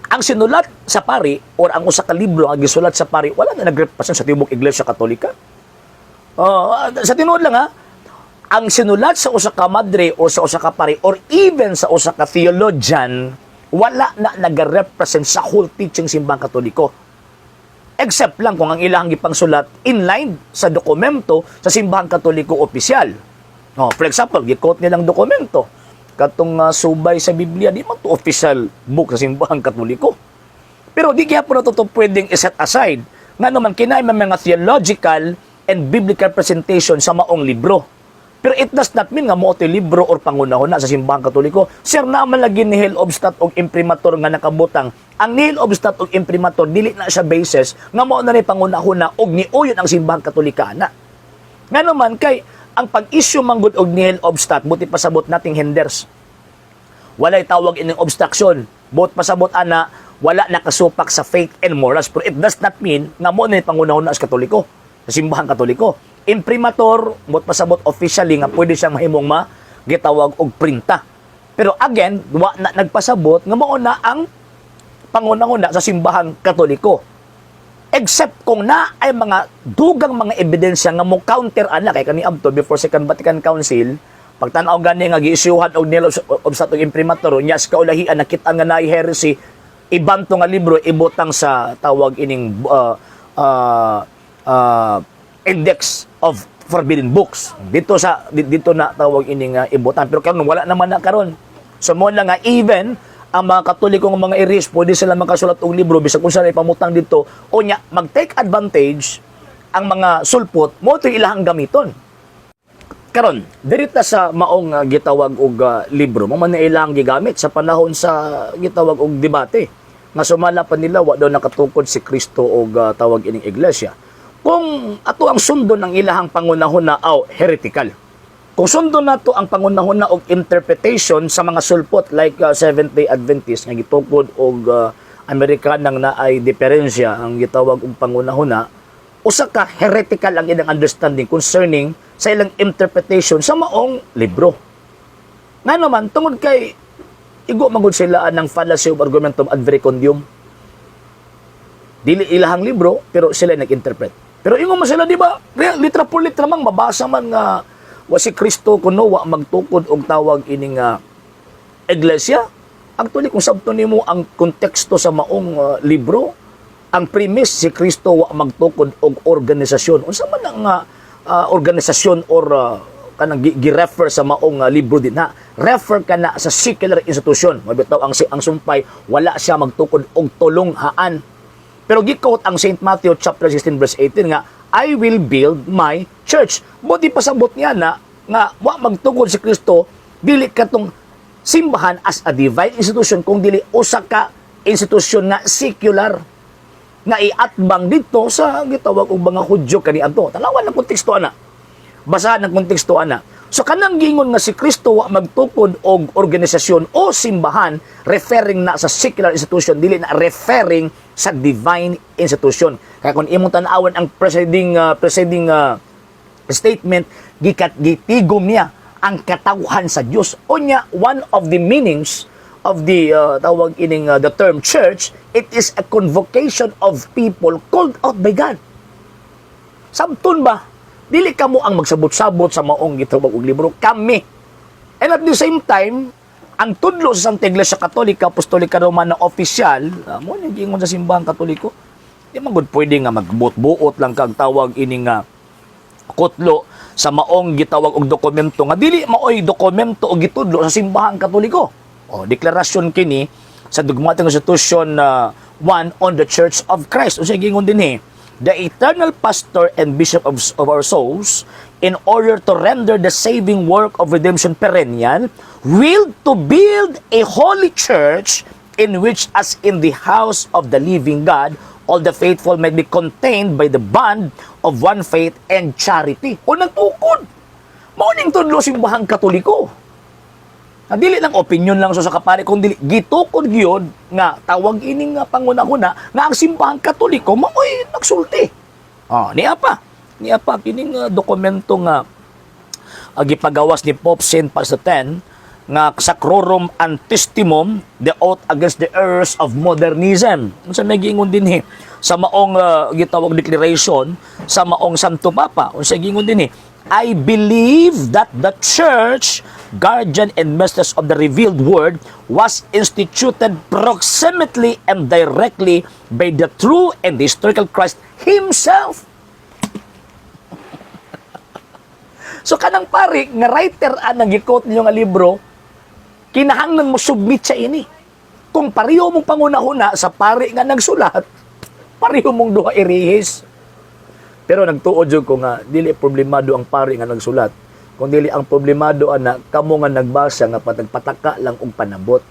Ang sinulat sa pari or ang usa ka libro ang gisulat sa pari wala na nagrepresent sa tibok Iglesia Katolika. Sa tinuod lang ha, ang sinulat sa usa ka madre o sa usa ka pari or even sa usa ka theologian wala na nagrepresent sa whole teaching simbahang Katoliko. Except lang kung ang ilang gipang sulat inline sa dokumento sa simbahang Katoliko opisyal. For example, gi-quote nilang dokumento katong subay sa Biblia, di man to official book sa simbahang Katoliko. Pero di kaya po na to pwedeng iset aside nga naman kinay mga theological and biblical presentation sa maong libro. Pero it does not mean nga mo ito libro or pangunahon na sa simbahang Katoliko. Sir, naman lagi nihil obstat o imprimatur nga nakabutang. Ang nihil obstat o imprimatur, dili na siya basis nga mo na ni pangunahon na o niuyon ang simbahang Katolika na. Nga naman kay ang pag-issue manggod og nihil obstat, buti pasabot nating hinders. Walay tawag ining obstruction. Buti pasabot ana, wala nakasupak sa faith and morals. Pero it does not mean nga mo na ni pangunahon na sa Katoliko, sa simbahang Katoliko. Imprimatur, buti pasabot officially nga pwede siyang mahimong gitawag og printa. Pero again, wa na nagpasabot nga mao na ang pangunahon na sa simbahang Katoliko. Except kung na ay mga dugang mga ebidensya nga mo counter ana kay kani abto before Second Vatican Council, pagtan-aw gani nga giisyuhan og nihil obstat og imprimatur, nya sa kaulahian nakita nga naay heresy, ibanto nga libro ibutang sa tawag ining index of forbidden books. Dito na tawag ining ibutang, pero karon wala naman na karon. So mo lang nga even ang mga Katolikong mga iris, pwede sila makasulat og libro bisag kung saan ipamutang dito o nya mag-take advantage ang mga sulpot mo ito ilahang gamiton. Karon dirita sa maong gitawag og libro mo man ilahang gigamit sa panahon sa gitawag og debate nga sumala pa nila wa daw nakatukod si Kristo og tawag ining iglesia. Kung ato ang sundon ang ilahang pangunahon na heretical. Kung sundo na to ang pangunahon na og interpretation sa mga sulpot like Seventh-day Adventist nga gitukod og Amerikanang naay diferensya ang gitawag og pangunahon na, usa ka heretical ang ilang understanding concerning sa ilang interpretation sa maong libro. Nga naman tungod kay igo magud sila ng fallacy of argumentum ad verecundium. Dili ilahang libro pero sila nag-interpret. Pero ingon mo sila di ba? Litra por litra mang mabasa man nga wa si Kristo kuno wa magtukod og tawag ining iglesia. Actually kung sabto nimo ang konteksto sa maong libro, ang premise si Kristo wa magtukod og organisasyon. Unsa man ang organisasyon or kanang gi-refer sa maong libro din na refer kana sa secular institution. Mabitaw ang sumpay wala siya magtukod og tulonghaan. Pero gi-quote ang St. Matthew chapter 16 verse 18 nga I will build my church. Buti pasabot niya na nga wa magtugod si Kristo dili katong simbahan as a divine institution kung dili usa ka institusyon na secular nga iatbang dito sa gitawag og mga Hudyo kaniadto. Tanawan ang konteksto ana. Basahan ang konteksto ana. So kanang gingon nga si Kristo wa magtukod og organisasyon o simbahan referring na sa secular institution dili na referring sa divine institution. Kaya kung imong tan-awan ang preceding statement gitigom niya ang katawhan sa Dios. Unya one of the meanings of the tawag ining the term church, it is a convocation of people called out by God. Sabton ba? Dili kamo ang magsabot-sabot sa maong gitawag og libro, kami. And at the same time, ang tudlo sa Santa Iglesia Katolika, Apostolika Romana Oficial, mo ni gingon sa simbahang Katoliko, di man gud pwede nga magbuot-buot lang kag tawag ining kutlo sa maong gitawag og dokumento nga dili maoy dokumento o gitudlo sa simbahang Katoliko. Deklarasyon kini sa Dogmatic Constitution 1 on the Church of Christ. Unsa gingon dinhi? The eternal pastor and bishop of our souls, in order to render the saving work of redemption perennial, will to build a holy church in which, as in the house of the living God, all the faithful may be contained by the bond of one faith and charity. O nagtukod. Mauning tudlo simbahang Katoliko. Dili lang opinion lang so sa kapari, kung dili gitukod gyud nga tawag ining pangunahuna nga ang simbahang Katoliko maoy nagsulti. Niya pa kining dokumento nga gipagawas ni Pope Saint Pius X nga Sacrorum Antistimum, the oath against the errors of modernism. Unsa may giingon dinhi sa maong gitawag declaration sa maong Santo Papa. Unsa giingon dinhi? I believe that the church, guardian and mistress of the revealed word, was instituted proximately and directly by the true and historical Christ himself. So kanang pari nga writer anang gi-quote niyo nga libro, kinahanglan mo submit sa ini. Kung pareho mong pangunahuna sa pari nga nagsulat, pareho mong duha irihis. Pero nagtuod jud ko nga dili problemado ang pari nga nagsulat. Kung dili ang problemado ana kamo nga nagbasa nga patagpataka lang og panabot.